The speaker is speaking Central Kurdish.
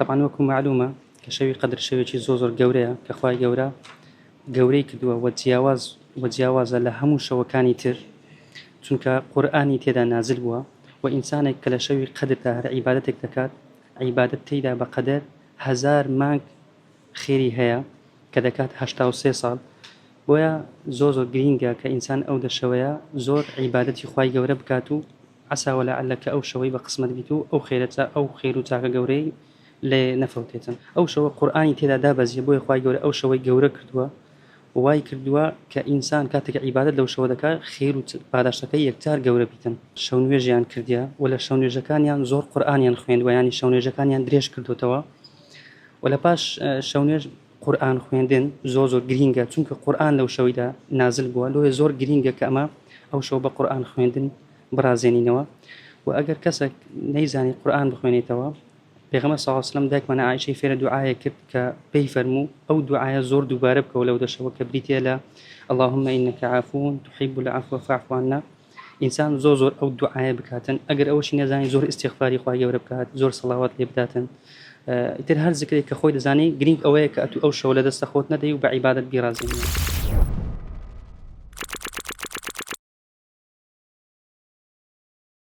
طبعا وەکو معلومە کە شەوی قەدر شەوێکی زۆر گەورەیە کە خوای گەورە گەورەی کردووە و جیاوازە لە هەموو شەوەکانی تر، چونکە قورئانی تێدا نازل بووە و ئینسانێک کە لە شەوی قەدردا هەر عیبادەتێک دەکات، عیبادەت تێیدا بە قەدەر 1000 مانگ خێری هەیە کە دەکات 83 ساڵ. بۆیە زۆر گرینگە کە ئینسان ئەو دەشەوەیە زۆر عیبادەتی خوای گەورە بکات و عسا وەلەعەلە کە ئەو شەوەی بە قسمت بیت و ئەو خێرەتە ئەو خێر و چاکە گەورەی لێ نەفەوتێتن. ئەو شەوە قورئانی تێدا دابەزیە، بۆیە خوای گەورە ئەو شەوەی گەورە کردووە، وای کردووە کە ئینسان کاتێک عیبادەت لەو شەوە دەکات خێر و پاداشەکەی یەکجار گەورە بیتن. شەو نوێژیان کردیە و لە شەو نوێژەکانیان زۆر قورئانیان خوێندووە، ینی شەو نوێژەکانیان درێژ کردوتەوە و لە پاش شەو نوێژ قورئان خوێندن زۆر گرینگە، چونکە قورئان لەو شەویدا نازل بووە، لۆیە زۆر گرینگە کە ئەمە ئەو شەو بە قورئان خوێندن بڕازێنینەوە. و ئەگەر کەسێک نەیزانی قورئان بخوێنێتەوە، پێغەمبەر صلی الله علیه و سلم دایکمانە عایشەی فێرە دوعایە کرد کە پێی فەرموو ئەو دوعایە زۆر دووبارە بکەوە لەو دەشەوە کە بریتە لە اللهم إنك عفو تحب العفو فاعف عنا. ئینسان زۆر ئەو دوعایە بکاتن، ئەگەر ئەوەشی نەزانی زۆر ئیستیغفاری خوای گەورە بکات، زۆر سەڵاوات لێ بداتن. ئیتر هەر زیکرێک کە خۆی دەزانی گرنگ ئەوەیە کە ئەو شەو لە دەستە خۆت نەدەی و بە عیبادەت بیرازێنی.